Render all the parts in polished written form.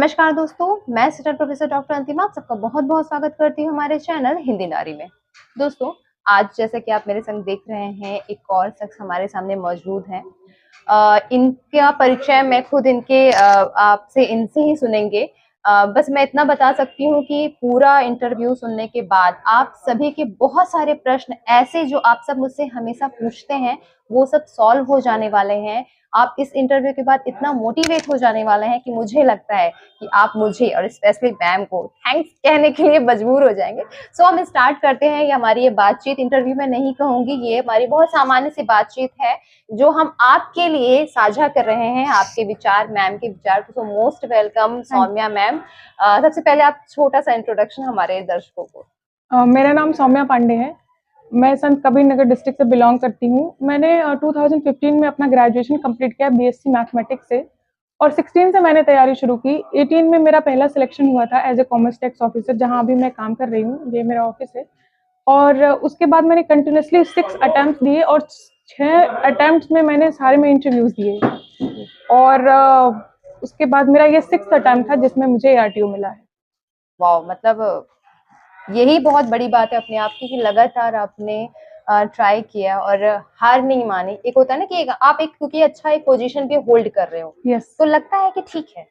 नमस्कार दोस्तों, मैं असिस्टेंट प्रोफेसर डॉक्टर अंतिमा आप सबका बहुत बहुत स्वागत करती हूँ हमारे चैनल हिंदी नारी में। दोस्तों, आज जैसा कि आप मेरे संग देख रहे हैं, एक और शख्स हमारे सामने मौजूद हैं। इनका परिचय मैं खुद आपसे इनसे ही सुनेंगे। बस मैं इतना बता सकती हूँ कि पूरा इंटरव्यू सुनने के बाद आप सभी के बहुत सारे प्रश्न ऐसे जो आप सब मुझसे हमेशा पूछते हैं, वो सब सॉल्व हो जाने वाले हैं। आप इस इंटरव्यू के बाद इतना मोटिवेट हो जाने वाले हैं कि मुझे लगता है कि आप मुझे और स्पेशली मैम को थैंक्स कहने के लिए मजबूर हो जाएंगे। सो हम स्टार्ट करते हैं। ये बातचीत इंटरव्यू में नहीं कहूंगी, ये हमारी बहुत सामान्य सी बातचीत है जो हम आपके लिए साझा कर रहे हैं। आपके विचार, मैम के विचार। तो मोस्ट वेलकम सौम्या मैम। सबसे पहले आप छोटा सा इंट्रोडक्शन हमारे दर्शकों को। मेरा नाम सौम्या पांडे है। मैं संत कबीर नगर डिस्ट्रिक्ट से बिलोंग करती हूँ। मैंने 2015 में अपना ग्रेजुएशन कंप्लीट किया बीएससी मैथमेटिक्स से, और 16 से मैंने तैयारी शुरू की। 18 में मेरा पहला सिलेक्शन हुआ था as a commerce tax officer, जहाँ अभी मैं काम कर रही हूँ, ये मेरा ऑफिस है। और उसके बाद मैंने कंटिन्यूसली 6 अटेम्प्ट दिए, और 6 अटेम्प्ट में मैंने सारे में इंटरव्यूज दिए, और उसके बाद मेरा ये 6th अटेम्प्ट था जिसमें मुझे ARTO मिला है। वाह, मतलब यही बहुत बड़ी बात है अपने आप की कि लगातार आपने ट्राई किया और हार नहीं मानी। एक होता है ना कि आप क्योंकि अच्छा एक पोजीशन पे होल्ड कर रहे हो, तो लगता है कि ठीक है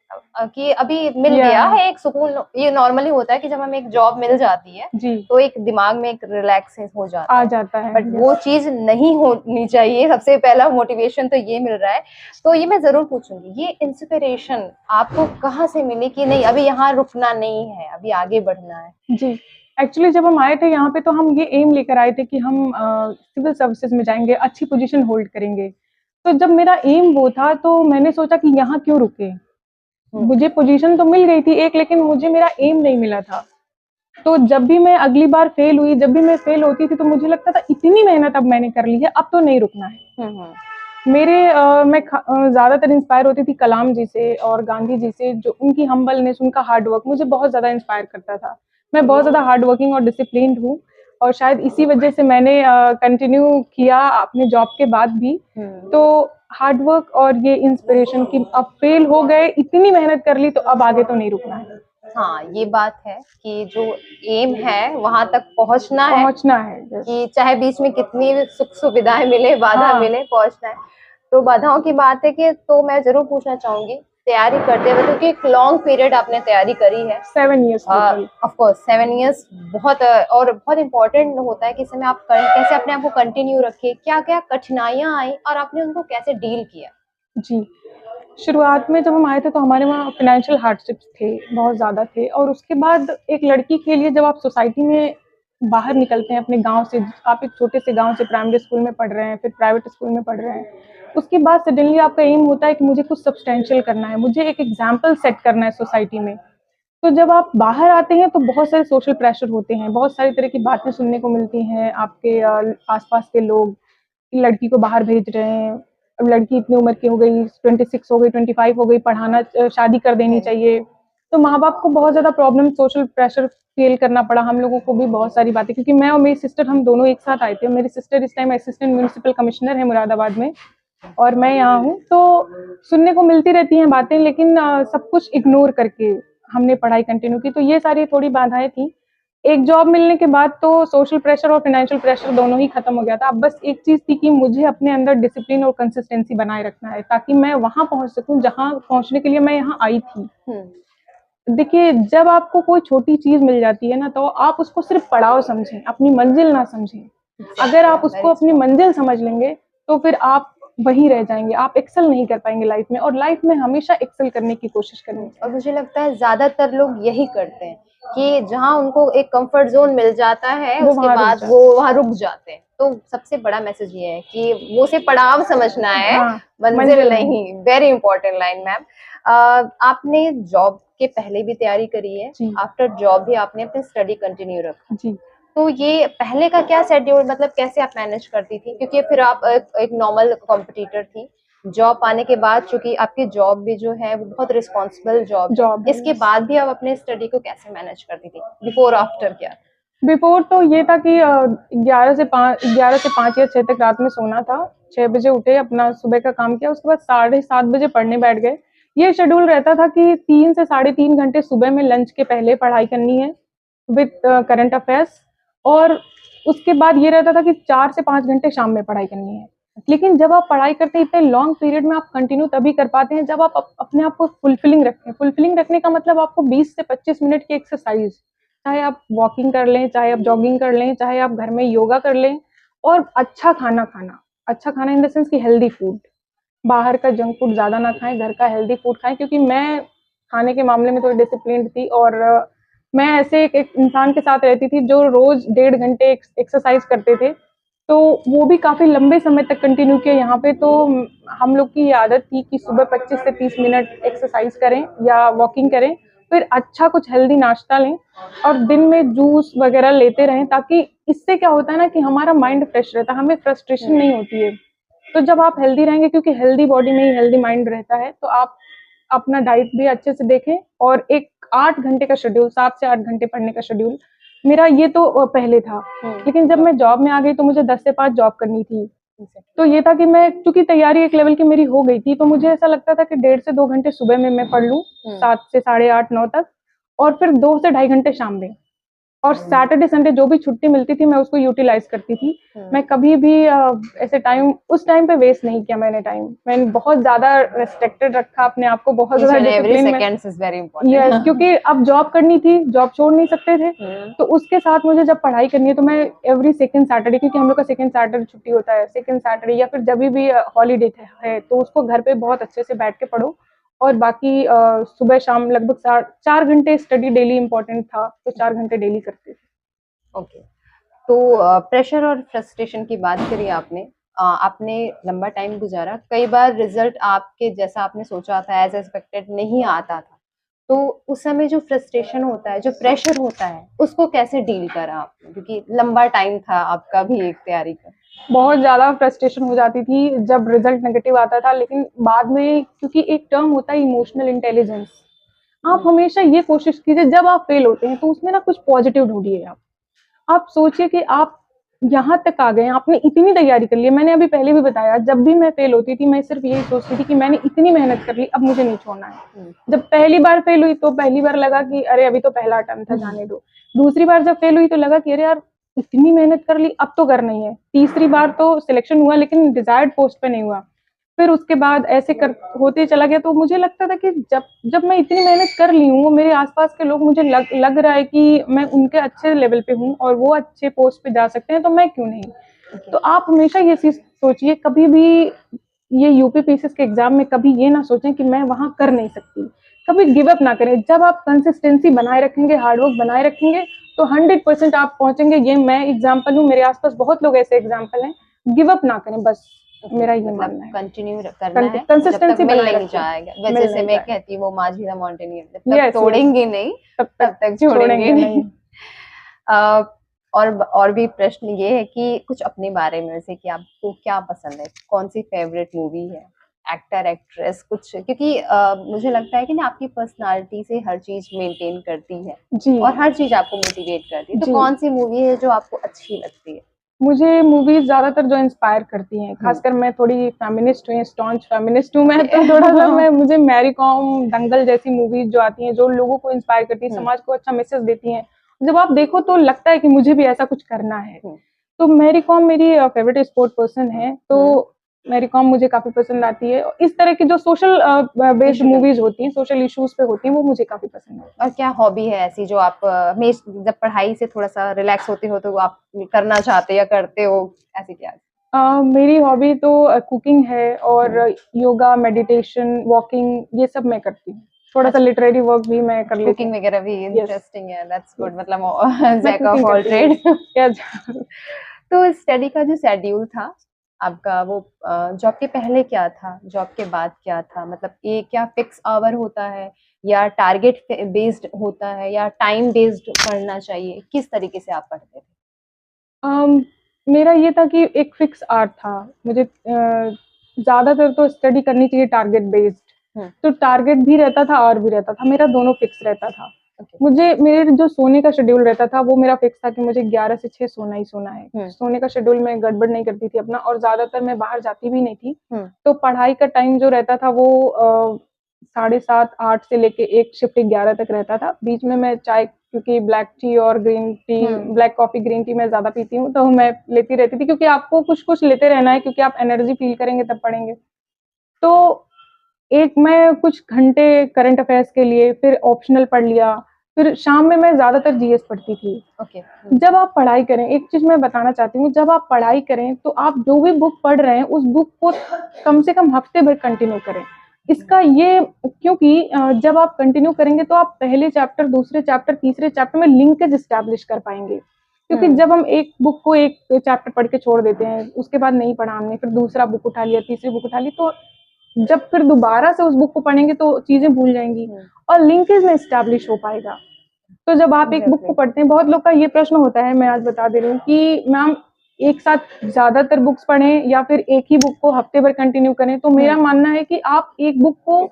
कि अभी मिल गया है एक सुकून। ये नॉर्मली होता है कि जब हमें एक जॉब मिल जाती है तो एक दिमाग में एक रिलैक्स हो जाता है। बट वो चीज नहीं होनी चाहिए। सबसे पहला मोटिवेशन तो ये मिल रहा है। तो ये मैं जरूर पूछूंगी, ये इंस्पिरेशन आपको कहाँ से मिली कि नहीं अभी यहाँ रुकना नहीं है, अभी आगे बढ़ना है? जी, एक्चुअली जब हम आए थे यहाँ पे तो हम ये एम लेकर आए थे कि हम सिविल सर्विसेज में जाएंगे, अच्छी पोजीशन होल्ड करेंगे। तो जब मेरा एम वो था तो मैंने सोचा कि यहाँ क्यों रुके। मुझे पोजीशन तो मिल गई थी एक, लेकिन मुझे मेरा एम नहीं मिला था। तो जब भी मैं अगली बार फेल हुई, जब भी मैं फेल होती थी, तो मुझे लगता था इतनी मेहनत अब मैंने कर ली है, अब तो नहीं रुकना है। मैं ज़्यादातर इंस्पायर होती थी कलाम जी से और गांधी जी से, जो उनकी हम्बलनेस, उनका हार्ड वर्क मुझे बहुत ज़्यादा इंस्पायर करता था। मैं बहुत ज़्यादा हार्ड वर्किंग और डिसिप्लिन्ड हूँ, और शायद इसी वजह से मैंने कंटिन्यू किया अपने जॉब के बाद भी। तो हार्ड वर्क और ये इंस्पिरेशन कि अब फेल हो गए, इतनी मेहनत कर ली, तो अब आगे तो नहीं रुकना है। हाँ, ये बात है कि जो एम है वहां तक पहुंचना है कि चाहे बीच में कितनी सुख सुविधाएं मिले, बाधा मिले, पहुंचना है। तो बाधाओं की बात है कि तो मैं जरूर पूछना चाहूंगी, तैयारी करते हुए क्योंकि एक लॉन्ग पीरियड आपने तैयारी करी है, 7 years ऑफ कोर्स 7 years बहुत और बहुत इंपॉर्टेंट होता है कि समय आप कैसे अपने आप को कंटिन्यू रखे, क्या क्या कठिनाइयां आई और आपने उनको कैसे डील किया? जी, शुरुआत में जब हम आए थे तो हमारे वहाँ फाइनेंशियल हार्डशिप्स थे, बहुत ज़्यादा थे। और उसके बाद एक लड़की के लिए जब आप सोसाइटी में बाहर निकलते हैं अपने गाँव से, आप एक छोटे से गाँव से प्राइमरी स्कूल में पढ़ रहे हैं, फिर प्राइवेट स्कूल में पढ़ रहे हैं, उसके बाद सडनली आपका एम होता है कि मुझे कुछ सब्सटेंशियल करना है, मुझे एक एग्जाम्पल सेट करना है सोसाइटी में। तो जब आप बाहर आते हैं तो बहुत सारे सोशल प्रेशर होते हैं, बहुत सारी तरह की बातें सुनने को मिलती हैं। आपके आस-पास के लोग लड़की को बाहर भेज रहे हैं, अब लड़की इतनी उम्र की हो गई, 26 हो गई, 25 हो गई, पढ़ाना शादी कर देनी चाहिए। तो माँ-बाप को बहुत ज़्यादा प्रॉब्लम, सोशल प्रेशर फ़ील करना पड़ा हम लोगों को भी बहुत सारी बातें, क्योंकि मैं और मेरी सिस्टर हम दोनों एक साथ आए थे। मेरी सिस्टर इस टाइम असिस्टेंट म्युनिसिपल कमिश्नर है मुरादाबाद में, और मैं यहाँ हूँ। तो सुनने को मिलती रहती हैं बातें, लेकिन सब कुछ इग्नोर करके हमने पढ़ाई कंटिन्यू की। तो ये सारी थोड़ी बाधाएँ थी। एक जॉब मिलने के बाद तो सोशल प्रेशर और फाइनेंशियल प्रेशर दोनों ही खत्म हो गया था। अब बस एक चीज़ थी कि मुझे अपने अंदर डिसिप्लिन और कंसिस्टेंसी बनाए रखना है, ताकि मैं वहाँ पहुँच सकूँ जहाँ पहुँचने के लिए मैं यहाँ आई थी। देखिए, जब आपको कोई छोटी चीज़ मिल जाती है ना, तो आप उसको सिर्फ़ पड़ाव समझें, अपनी मंज़िल ना समझें। अगर आप उसको अपनी मंज़िल समझ लेंगे, तो फिर आप वहीं रह जाएँगे, आप एक्सेल नहीं कर पाएँगे लाइफ़ में, और लाइफ़ में हमेशा एक्सेल करने की कोशिश करनी चाहिए। और मुझे लगता है ज्यादातर लोग यही करते हैं कि जहां उनको एक कंफर्ट जोन मिल जाता है उसके बाद वो वहां रुक जाते हैं। तो सबसे बड़ा मैसेज ये है कि वो सिर्फ पड़ाव समझना है, मंजिल नहीं। Very important line ma'am. आपने जॉब के पहले भी तैयारी करी है, आफ्टर जॉब भी आपने अपनी स्टडी कंटिन्यू रखा जी। तो ये पहले का क्या शेड्यूल, मतलब कैसे आप मैनेज करती थी? क्योंकि फिर आप एक नॉर्मल कॉम्पिटिटर थी, जॉब पाने के बाद चूंकि आपकी जॉब भी जो है वो बहुत रिस्पॉन्सिबल जॉब है, इसके बाद भी आप अपने स्टडी को कैसे मैनेज करती थी? बिफोर आफ्टर क्या? बिफोर तो ये था कि 11 से 5 या 6 तक रात में सोना था, 6 बजे उठे, अपना सुबह का काम किया, उसके बाद 7:30 बजे पढ़ने बैठ गए। ये शेड्यूल रहता था कि 3 से साढ़े 3 घंटे सुबह में लंच के पहले पढ़ाई करनी है विद करंट अफेयर्स, और उसके बाद ये रहता था कि 4 से 5 घंटे शाम में पढ़ाई करनी है। लेकिन जब आप पढ़ाई करते हैं इतने लॉन्ग पीरियड में, आप कंटिन्यू तभी कर पाते हैं जब आप अपने आप को फुलफिलिंग रखें। फुलफिलिंग रखने का मतलब आपको 20 से 25 मिनट की एक्सरसाइज, चाहे आप वॉकिंग कर लें, चाहे आप जॉगिंग कर लें, चाहे आप घर में योगा कर लें, और अच्छा खाना खाना। अच्छा खाना इन द सेंस कि हेल्दी फूड, बाहर का जंक फूड ज़्यादा ना खाएं, घर का हेल्दी फूड खाएं। क्योंकि मैं खाने के मामले में थोड़ी डिसिप्लिन्ड थी, और मैं ऐसे एक इंसान के साथ रहती थी जो रोज 1.5 घंटे एक्सरसाइज करते थे, तो वो भी काफ़ी लंबे समय तक कंटिन्यू किया यहाँ पे। तो हम लोग की ये आदत थी कि सुबह 25 से 30 मिनट एक्सरसाइज करें या वॉकिंग करें, फिर अच्छा कुछ हेल्दी नाश्ता लें, और दिन में जूस वगैरह लेते रहें, ताकि इससे क्या होता है ना कि हमारा माइंड फ्रेश रहता है, हमें फ्रस्ट्रेशन नहीं होती है। तो जब आप हेल्दी रहेंगे, क्योंकि हेल्दी बॉडी में ही हेल्दी माइंड रहता है, तो आप अपना डाइट भी अच्छे से देखें। और एक 8 घंटे का शेड्यूल, 7 से 8 घंटे पढ़ने का शेड्यूल मेरा ये तो पहले था। लेकिन जब मैं जॉब में आ गई तो मुझे 10 से 5 जॉब करनी थी। तो ये था कि मैं, क्योंकि तैयारी एक लेवल की मेरी हो गई थी, तो मुझे ऐसा लगता था कि 1.5 से 2 घंटे सुबह में मैं पढ़ लूँ, 7 से साढ़े 8 9 तक, और फिर 2 से ढाई घंटे शाम में। और सैटरडे संडे जो भी छुट्टी मिलती थी मैं उसको यूटिलाइज करती थी। मैं कभी भी ऐसे टाइम उस टाइम पे वेस्ट नहीं किया मैंने टाइम। मैंने बहुत ज्यादा रेस्ट्रिक्टेड रखा अपने आप को, बहुत ज्यादा डिसिप्लिन में। यस, क्योंकि अब जॉब करनी थी, जॉब छोड़ नहीं सकते थे, तो उसके साथ मुझे जब पढ़ाई करनी है तो मैं एवरी सेकंड सैटरडे, क्योंकि हम लोग का सेकंड सैटरडे छुट्टी होता है, सेकंड सैटरडे या फिर जब भी हॉलीडे है, तो उसको घर पे बहुत अच्छे से बैठ के पढ़ो। और बाकी सुबह शाम लगभग 4 घंटे स्टडी डेली इम्पोर्टेंट था, तो 4 घंटे डेली करते थे। ओके, तो प्रेशर और फ्रस्ट्रेशन की बात करी आपने। आपने लंबा टाइम गुजारा, कई बार रिजल्ट आपके जैसा आपने सोचा था, एज एक्सपेक्टेड नहीं आता था, तो उस समय जो फ्रस्ट्रेशन होता है, जो प्रेशर होता है, उसको कैसे डील करा आपने? क्योंकि लंबा टाइम था आपका भी एक तैयारी का। बहुत ज़्यादा फ्रस्ट्रेशन हो जाती थी जब रिजल्ट नेगेटिव आता था, लेकिन बाद में, क्योंकि एक टर्म होता है इमोशनल इंटेलिजेंस, आप हमेशा ये कोशिश कीजिए जब आप फेल होते हैं तो उसमें ना कुछ पॉजिटिव ढूंढिए। आप सोचिए कि आप यहाँ तक आ गए, आपने इतनी तैयारी कर ली है। मैंने अभी पहले भी बताया, जब भी मैं फेल होती थी मैं सिर्फ यही सोचती थी कि मैंने इतनी मेहनत कर ली, अब मुझे नहीं छोड़ना है। जब पहली बार फेल हुई तो पहली बार लगा कि अरे अभी तो पहला अटेम्प्ट था, जाने दो। दूसरी बार जब फेल हुई तो लगा कि अरे यार इतनी मेहनत कर ली, अब तो करना ही है। तीसरी बार तो सिलेक्शन हुआ लेकिन डिजायर्ड पोस्ट पे नहीं हुआ। फिर उसके बाद ऐसे कर होते चला गया, तो मुझे लगता था कि जब जब मैं इतनी मेहनत कर ली हूँ, मेरे आसपास के लोग, मुझे लग रहा है कि मैं उनके अच्छे लेवल पे हूँ और वो अच्छे पोस्ट पे जा सकते हैं, तो मैं क्यों नहीं। तो आप हमेशा ये चीज सोचिए, कभी भी ये यूपीपीसीएस के एग्जाम में कभी ये ना सोचें कि मैं वहां कर नहीं सकती। कभी गिव अप ना करें। जब आप कंसिस्टेंसी बनाए रखेंगे, हार्डवर्क बनाए रखेंगे, तो 100% आप पहुंचेंगे। ये मैं एग्जाम्पल हूँ, मेरे आसपास बहुत लोग ऐसे एग्जाम्पल हैं। गिव अप ना करें, बस मेरा ये मानना है। कंटिन्यू करना है, कंसिस्टेंसी मिल बनाए नहीं रखें, जाएगा। मिल वैसे से नहीं मैं जाए। कहती हूँ वो माझी द माउंटेनियर, जब तक यस, तोड़ेंगे नहीं तब तब तक छोड़ेंगे नहीं। अ, और भी प्रश्न ये है कि कुछ अपने बारे में, जैसे कि आपको क्या पसंद है, कौन सी फेवरेट मूवी है, एक्टर एक्ट्रेस कुछ, क्योंकि मुझे लगता है कि ना आपकी पर्सनालिटी से हर चीज मेंटेन करती है जी और हर चीज आपको मोटिवेट करती है। तो जी। कौन सी मूवी है जो आपको अच्छी लगती है? मुझे मूवीज ज्यादातर जो इंस्पायर करती हैं, खासकर मैं थोड़ी फेमिनिस्ट हूँ, स्टॉन्च फेमिनिस्ट हूँ मैं, तो थोड़ा सा मुझे मैरी कॉम, दंगल जैसी मूवीज जो आती हैं, जो लोगों को इंस्पायर करती है, समाज को अच्छा मैसेज देती हैं, जब आप देखो तो लगता है कि मुझे भी ऐसा कुछ करना है। तो मैरी कॉम मेरी फेवरेट स्पोर्ट पर्सन है, तो मैरी कॉम मुझे काफी पसंद आती है। इस तरह की जो सोशल बेस्ड मूवीज होती हैं, सोशल इश्यूज पे होती हैं, वो मुझे काफी पसंद है। और क्या हॉबी है ऐसी जो आप जब पढ़ाई से थोड़ा सा रिलैक्स होते हो तो आप करना चाहते या करते हो, ऐसी क्या? मेरी हॉबी तो कुकिंग है, और योगा, मेडिटेशन, वॉकिंग, ये सब मैं करती हूँ। थोड़ा सा लिटरेरी वर्क भी मैं कर लेती हूँ। कुकिंग वगैरह भी यस, इंटरेस्टिंग है, दैट्स गुड। मतलब मैं जैक ऑफ कुकिंग ऑल करती ट्रेड। हूँ। यस। तो स्टडी का जो शेड्यूल था आपका, वो जॉब के पहले क्या था, जॉब के बाद क्या था? मतलब ये क्या फिक्स आवर होता है या टारगेट बेस्ड होता है या टाइम बेस्ड पढ़ना चाहिए? किस तरीके से आप पढ़ते थे? मेरा ये था कि एक फिक्स आवर था। मुझे ज्यादातर तो स्टडी करनी चाहिए टारगेट बेस्ड, तो टारगेट भी रहता था और भी रहता था, मेरा दोनों फिक्स रहता था। मुझे, मेरे जो सोने का शेड्यूल रहता था वो मेरा फिक्स था कि मुझे 11 से 6 सोना ही सोना है। सोने का शेड्यूल में गड़बड़ नहीं करती थी अपना, और ज्यादातर मैं बाहर जाती भी नहीं थी। तो पढ़ाई का टाइम जो रहता था वो 7:30 8 से लेके एक शिफ्ट 11 तक रहता था। बीच में मैं चाय, क्योंकि ब्लैक टी और green tea, black coffee green tea मैं ज्यादा पीती हूँ, तो मैं लेती रहती थी, क्योंकि आपको कुछ कुछ लेते रहना है, क्योंकि आप एनर्जी फील करेंगे तब पढ़ेंगे। तो एक मैं कुछ घंटे करंट अफेयर्स के लिए, फिर ऑप्शनल पढ़ लिया, फिर शाम में मैं ज्यादातर जीएस पढ़ती थी। ओके। जब आप पढ़ाई करें, एक चीज मैं बताना चाहती हूँ, जब आप पढ़ाई करें तो आप जो भी बुक पढ़ रहे हैं उस बुक को कम से कम हफ्ते भर कंटिन्यू करें। इसका ये, क्योंकि जब आप कंटिन्यू करेंगे तो आप पहले चैप्टर, दूसरे चैप्टर, तीसरे चैप्टर में लिंकेज एस्टैब्लिश कर पाएंगे। क्योंकि जब हम एक बुक को एक चैप्टर पढ़ के छोड़ देते हैं, उसके बाद नहीं पढ़ा हमने, फिर दूसरा बुक उठा लिया, तीसरी बुक उठा ली, तो जब फिर दोबारा से उस बुक को पढ़ेंगे तो चीजें भूल जाएंगी और लिंकेज में एस्टैब्लिश हो पाएगा। तो जब आप एक बुक को पढ़ते हैं, बहुत लोग का ये प्रश्न होता है, मैं आज बता दे रही हूँ कि मैम एक साथ ज्यादातर बुक्स पढ़ें या फिर एक ही बुक को हफ्ते भर कंटिन्यू करें। तो मेरा मानना है कि आप एक बुक को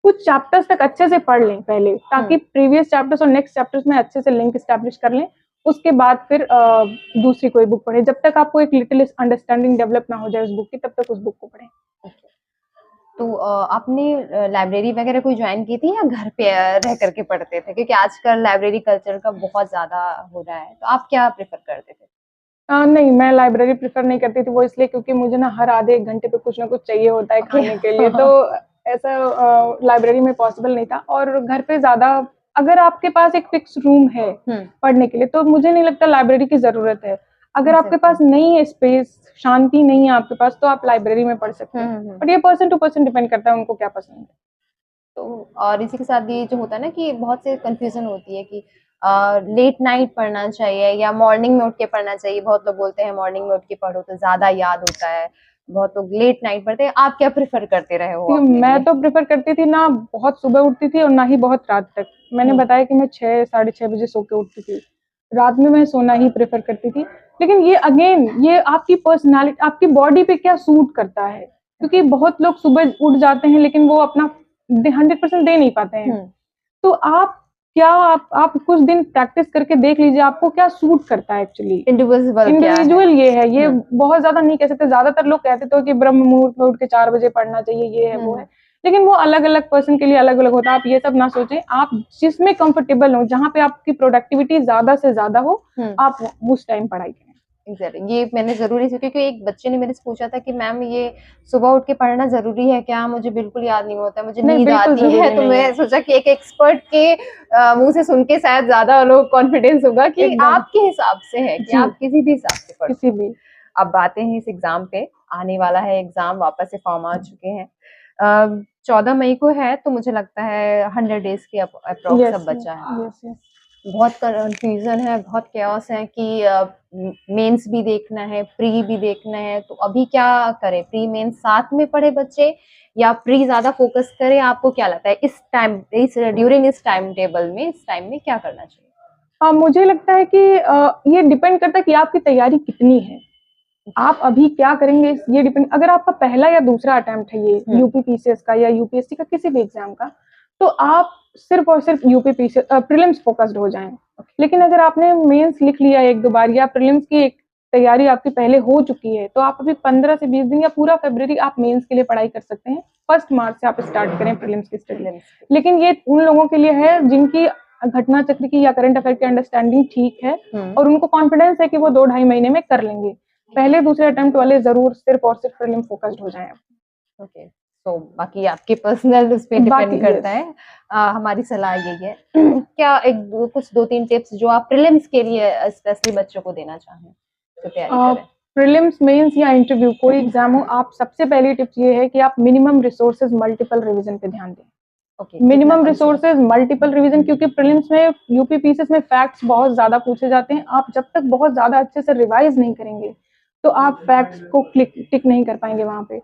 कुछ चैप्टर्स तक अच्छे से पढ़ लें पहले, ताकि प्रीवियस चैप्टर्स और नेक्स्ट चैप्टर्स में अच्छे से लिंक एस्टैब्लिश कर लें। उसके बाद फिर दूसरी कोई बुक पढ़ें। जब तक आपको एक लिटिल अंडरस्टैंडिंग डेवलप ना हो जाए उस बुक की, तब तक उस बुक को पढ़ें। तो आपने लाइब्रेरी वगैरह कोई ज्वाइन की थी या घर पे रह करके पढ़ते थे? क्योंकि आजकल लाइब्रेरी कल्चर का बहुत ज्यादा हो रहा है, तो आप क्या प्रेफर करते थे? नहीं, मैं लाइब्रेरी प्रेफर नहीं करती थी, वो इसलिए क्योंकि मुझे ना हर आधे 1 घंटे पे कुछ ना कुछ चाहिए होता है खाने के लिए, तो ऐसा लाइब्रेरी में पॉसिबल नहीं था। और घर पे ज्यादा, अगर आपके पास एक फिक्स रूम है पढ़ने के लिए, तो मुझे नहीं लगता लाइब्रेरी की जरूरत है। अगर आपके पास नहीं है स्पेस, शांति नहीं है आपके पास, तो आप लाइब्रेरी में पढ़ सकते हैं। बट ये पर्सन टू पर्सन डिपेंड करता है, उनको क्या पसंद है। तो और इसी के साथ ये जो होता है ना कि बहुत से कंफ्यूजन होती है कि लेट नाइट पढ़ना चाहिए या मॉर्निंग में उठ के पढ़ना चाहिए। बहुत लोग बोलते हैं मॉर्निंग में उठ के पढ़ो तो ज्यादा याद होता है, बहुत लोग लेट नाइट पढ़ते हैं। आप क्या प्रेफर करते रहे हो अपने मैं लिए? तो प्रेफर करती थी ना बहुत सुबह उठती थी और ना ही बहुत रात तक। मैंने बताया कि मैं 6 साढ़े 6 बजे सो के उठती थी। रात में मैं सोना ही प्रेफर करती थी। लेकिन ये अगेन, ये आपकी पर्सनालिटी, आपकी बॉडी पे क्या सूट करता है, क्योंकि बहुत लोग सुबह उठ जाते हैं लेकिन वो अपना 100% दे नहीं पाते हैं। तो आप क्या, आप कुछ दिन प्रैक्टिस करके देख लीजिए आपको क्या सूट करता है। एक्चुअली इंडिविजुअल ये है, ये बहुत ज्यादा नहीं कह सकते। ज्यादातर लोग कहते तो कि ब्रह्म मुहूर्त में उठ के 4 बजे पढ़ना चाहिए, ये है वो है, लेकिन वो अलग अलग पर्सन के लिए अलग अलग होता है। आप ये सब ना सोचें, आप जिसमें कंफर्टेबल हो, जहाँ पे आपकी प्रोडक्टिविटी ज्यादा से ज्यादा हो, आप उस टाइम पढ़ाई करें। एग्जैक्टली, ये मैंने जरूरी से, क्योंकि एक बच्चे ने मेरे से पूछा था कि मैम ये सुबह उठ के पढ़ना जरूरी है क्या? मुझे बिल्कुल याद नहीं होता, मुझे नींद आती है। तो मैं सोचा कि एक एक्सपर्ट के मुंह से सुन के शायद ज्यादा लोग कॉन्फिडेंस होगा कि आपके हिसाब से है कि आप किसी भी हिसाब से पढ़ो। किसी भी। अब बातें हैं इस एग्जाम पे, आने वाला है एग्जाम, वापस से फॉर्म आ चुके हैं। 14 मई को है, तो मुझे लगता है 100 डेज के अप्रोक्स अब बचा है। बहुत कंफ्यूजन है, बहुत कैओस है कि मेंस भी देखना है, प्री भी देखना है, तो अभी क्या करें? प्री मेंस साथ में पढ़े बच्चे या प्री ज्यादा फोकस करें? आपको क्या लगता है इस टाइम, इस ड्यूरिंग इस टाइम टेबल में, इस टाइम में क्या करना चाहिए? मुझे लगता है कि ये डिपेंड करता है कि आपकी तैयारी कितनी है, आप अभी क्या करेंगे, ये डिपेंड। अगर आपका पहला या दूसरा अटेम्प्ट है ये यूपी पीसीएस का या यूपीएससी का किसी भी एग्जाम का, तो आप सिर्फ और सिर्फ यूपी पीसीएस प्रीलिम्स फोकस्ड हो जाएं। लेकिन अगर आपने मेंस लिख लिया एक दो बार या प्रीलिम्स की एक तैयारी आपकी पहले हो चुकी है, तो आप अभी 15 से 20 दिन या पूरा फरवरी आप मेंस के लिए पढ़ाई कर सकते हैं। 1 मार्च से आप स्टार्ट करें प्रीलिम्स की स्टडी। लेकिन ये उन लोगों के लिए है जिनकी घटना चक्र की या करंट अफेयर की अंडरस्टैंडिंग ठीक है और उनको कॉन्फिडेंस है कि वो 2-2.5 महीने में कर लेंगे। पहले दूसरे अटेम्प्ट वाले जरूर सिर्फ और सिर्फ प्रीलिम फोकस्ड हो जाएं। ओके, तो बाकी आपके पर्सनल उस पे डिपेंड करता है। हमारी सलाह यही है क्या कुछ 2-3 टिप्स जो आप प्रीलिम्स के लिए स्पेशली बच्चों को देना चाहें तो तैयारी करें? प्रीलिम्स, मेंस या इंटरव्यू कोई एग्जाम हो, आप सबसे पहली टिप्स ये है कि आप मिनिमम रिसोर्सेज मल्टीपल रिवीजन पे ध्यान दें। मिनिमम रिसोर्सेज मल्टीपल रिवीजन, क्योंकि प्रीलिम्स में यूपी पीसीएस में फैक्ट्स बहुत ज्यादा पूछे जाते हैं। आप जब तक बहुत ज्यादा अच्छे से रिवाइज नहीं करेंगे तो आप फैक्ट्स को टिक नहीं कर पाएंगे वहां पे।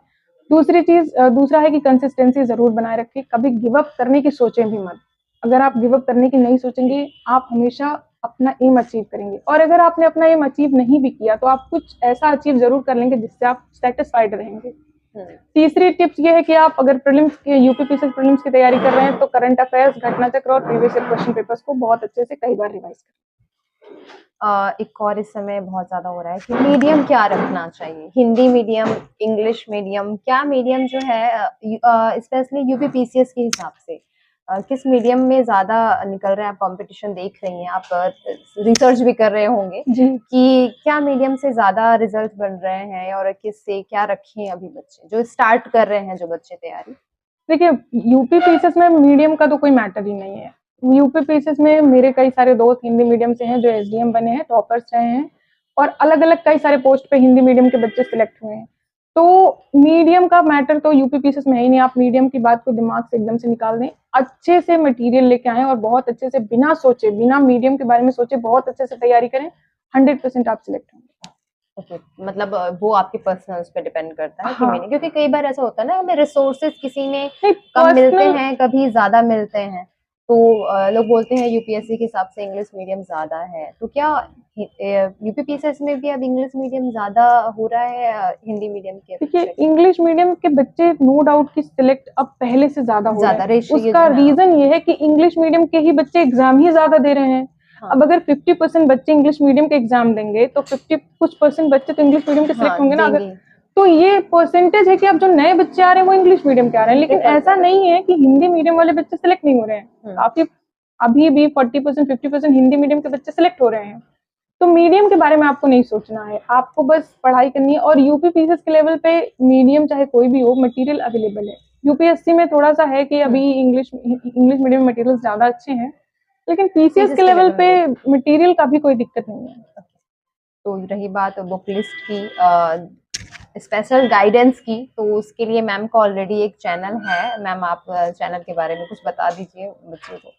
दूसरा है कि कंसिस्टेंसी जरूर बनाए रखें, कभी गिव अप करने की सोचें भी मत। अगर आप गिव अप करने की नहीं सोचेंगे, आप हमेशा अपना एम अचीव करेंगे। और अगर आपने अपना एम अचीव नहीं भी किया तो आप कुछ ऐसा अचीव जरूर कर लेंगे जिससे आप सेटिस्फाइड रहेंगे। तीसरी टिप्स ये है कि आप अगर प्रीलिम्स के यूपी पीसीएस प्रीलिम्स की तैयारी कर रहे हैं तो करंट अफेयर्स, घटना चक्र और प्रीवियस ईयर क्वेश्चन पेपर्स को बहुत अच्छे से कई बार रिवाइज करें। एक और इस समय बहुत ज्यादा हो रहा है कि मीडियम क्या रखना चाहिए, हिंदी मीडियम, इंग्लिश मीडियम, क्या मीडियम जो है स्पेशली यूपीपीसीएस के हिसाब से किस मीडियम में ज्यादा निकल रहे हैं? आप कंपटीशन देख रही हैं, आप रिसर्च भी कर रहे होंगे जी। कि क्या मीडियम से ज्यादा रिजल्ट बन रहे हैं और किस से क्या रखें अभी बच्चे जो स्टार्ट कर रहे हैं, जो बच्चे तैयारी? देखिए, यूपी पीसेस में मीडियम का तो कोई मैटर ही नहीं है। यूपी पीसेस में मेरे कई सारे दोस्त हिंदी मीडियम से हैं जो एसडीएम बने हैं, टॉपर्स रहे हैं और अलग-अलग कई सारे पोस्ट पे हिंदी मीडियम के बच्चे सिलेक्ट हुए हैं। तो मीडियम का मैटर तो यूपी पीसेस में है ही नहीं। आप मीडियम की बात को दिमाग से एकदम से निकाल दें। अच्छे से मटेरियल लेके आएँ और बहुत अच्छे से बिना सोचे, बिना मीडियम के बारे में सोचे बहुत अच्छे से तैयारी करें, 100% आप सिलेक्ट होंगे। ओके, मतलब वो आपके पर्सनल्स पे डिपेंड करता है कि हाँ। मैंने, क्योंकि कई बार ऐसा होता है ना, हमें रिसोर्सेज किसी में नहीं, कम मिलते पर्सनल हैं, कभी ज्यादा मिलते हैं, तो लोग बोलते हैं यूपीएससी के हिसाब से इंग्लिश मीडियम ज्यादा है, तो क्या यूपीपीसीएस में भी अब इंग्लिश मीडियम ज्यादा हो रहा है हिंदी मीडियम के देखिए, अपेक्षा? इंग्लिश मीडियम के बच्चे नो डाउट कि सिलेक्ट अब पहले से ज़्यादा हो रहे ज्यादा हैं। रेशियो ये उसका जो है रीज़न ये है कि इंग्लिश मीडियम के ही बच्चे एग्ज़ाम ही ज़्यादा दे रहे हैं। हाँ अब अगर 50% बच्चे इंग्लिश मीडियम के एग्ज़ाम देंगे, तो 50 कुछ परसेंट बच्चे तो इंग्लिश मीडियम के हाँ सिलेक्ट होंगे ना अगर। देंगे। तो ये परसेंटेज है कि अब जो नए बच्चे आ रहे हैं, वो इंग्लिश मीडियम के आ रहे हैं। लेकिन डिफर ऐसा कर नहीं है कि हिंदी मीडियम वाले बच्चे सिलेक्ट नहीं हो रहे हैं। काफ़ी अभी भी 40% 50% हिंदी मीडियम के बच्चे सिलेक्ट हो रहे हैं। तो मीडियम के बारे में आपको नहीं सोचना है, आपको बस पढ़ाई करनी है और यूपी पीसीएस के लेवल पे मीडियम चाहे कोई भी हो, मटेरियल अवेलेबल है। यूपीएससी में थोड़ा-सा है कि अभी इंग्लिश मीडियम में मटेरियल्स ज़्यादा अच्छे हैं, लेकिन पीसीएस पीसीएस के के लेवल लेवल पे में मटेरियल का भी कोई दिक्कत नहीं है। तो रही बात बुक लिस्ट की, स्पेशल गाइडेंस की, तो उसके लिए मैम का ऑलरेडी एक चैनल है। मैम आप चैनल के बारे में कुछ बता दीजिए बच्चों को।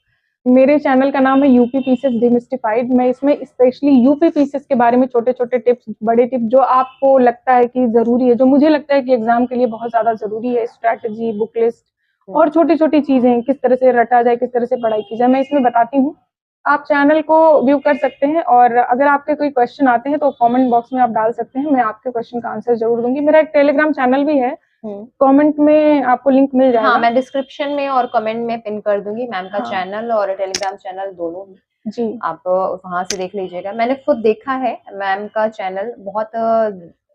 मेरे चैनल का नाम है यूपी पीसीएस डिमिस्टिफाइड। मैं इसमें स्पेशली यूपी पीसीएस के बारे में छोटे-छोटे टिप्स, बड़े टिप्स जो आपको लगता है कि ज़रूरी है, जो मुझे लगता है कि एग्ज़ाम के लिए बहुत ज़्यादा ज़रूरी है, स्ट्रैटेजी, बुक लिस्ट और छोटी-छोटी चीज़ें, किस तरह से रटा जाए, किस तरह से पढ़ाई की जाए, मैं इसमें बताती हूँ। आप चैनल को व्यू कर सकते हैं और अगर आपके कोई क्वेश्चन आते हैं तो कमेंट बॉक्स में आप डाल सकते हैं, मैं आपके क्वेश्चन का आंसर ज़रूर दूँगी। मेरा एक टेलीग्राम चैनल भी है, कमेंट में आपको लिंक मिल हाँ, जाएगा। मैं डिस्क्रिप्शन में और कमेंट में पिन कर दूंगी मैम का हाँ। चैनल और टेलीग्राम चैनल दोनों ही। जी। आप वहां से देख लीजिएगा। मैंने खुद देखा है मैम का चैनल, बहुत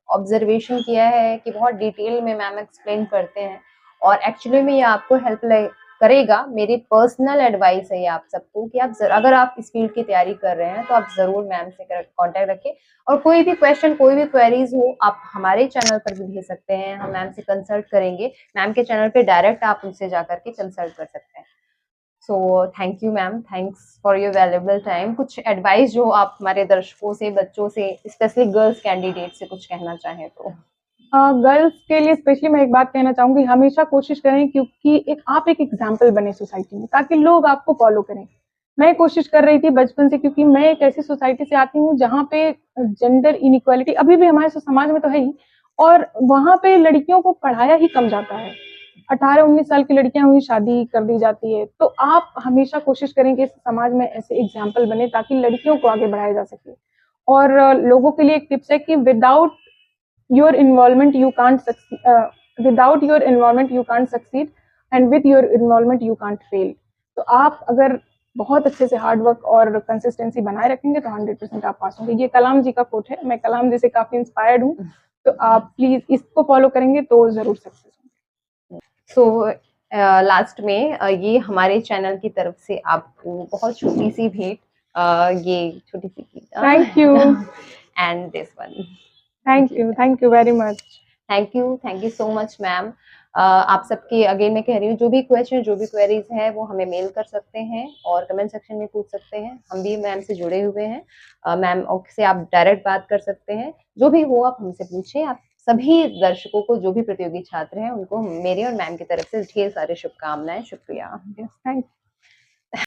ऑब्जर्वेशन किया है कि बहुत डिटेल में मैम एक्सप्लेन करते हैं और एक्चुअली में ये आपको हेल्प करेगा। मेरी पर्सनल एडवाइस है ये आप सबको कि आप अगर आप इस फील्ड की तैयारी कर रहे हैं तो आप जरूर मैम से कांटेक्ट रखें और कोई भी क्वेश्चन, कोई भी क्वेरीज हो आप हमारे चैनल पर भी भेज सकते हैं, हम मैम से कंसल्ट करेंगे। मैम के चैनल पे डायरेक्ट आप उनसे जाकर के कंसल्ट कर सकते हैं। So thank you ma'am, thanks for your valuable time. कुछ एडवाइस जो आप हमारे दर्शकों से, बच्चों से, स्पेशली गर्ल्स कैंडिडेट से कुछ कहना चाहें तो? गर्ल्स के लिए स्पेशली मैं एक बात कहना चाहूँगी, हमेशा कोशिश करें क्योंकि आप एक एग्ज़ाम्पल बने सोसाइटी में, ताकि लोग आपको फ़ॉलो करें। मैं कोशिश कर रही थी बचपन से, क्योंकि मैं एक ऐसी सोसाइटी से आती हूँ जहाँ पे जेंडर इनइक्वालिटी अभी भी हमारे समाज में तो है ही, और वहाँ पे लड़कियों को पढ़ाया ही कम जाता है। 18-19 साल की लड़कियाँ हुई शादी कर दी जाती है। तो आप हमेशा कोशिश करें कि इस समाज में ऐसे एग्ज़ाम्पल बने ताकि लड़कियों को आगे बढ़ाया जा सके। और लोगों के लिए एक टिप्स है कि without your involvement you can't succeed, without your involvement you can't succeed and with your involvement you can't fail। तो आप अगर बहुत अच्छे से हार्ड वर्क और कंसिस्टेंसी बनाए रखेंगे तो 100% आप पास होंगे। ये कलाम जी का कोट है, मैं कलाम जी से काफी इंस्पायर्ड हूँ, तो आप प्लीज इसको फॉलो करेंगे तो जरूर सक्सेस होंगे। सो लास्ट में ये हमारे चैनल की तरफ से आपको बहुत छोटी सी भेंट, ये छोटी सी thank you. And this one. Thank you very much. Thank you so much ma'am. आप सबके अगेन मैं कह रही हूँ, जो भी क्वेश्चन, जो भी क्वेरीज है वो हमें मेल कर सकते हैं और कमेंट सेक्शन में पूछ सकते हैं। हम भी मैम से जुड़े हुए हैं, मैम से आप डायरेक्ट बात कर सकते हैं। जो भी हो आप हमसे पूछें। आप सभी दर्शकों को, जो भी प्रतियोगी छात्र हैं, उनको मेरी और मैम की तरफ से ढेर सारी शुभकामनाएं। शुक्रिया। Thank you.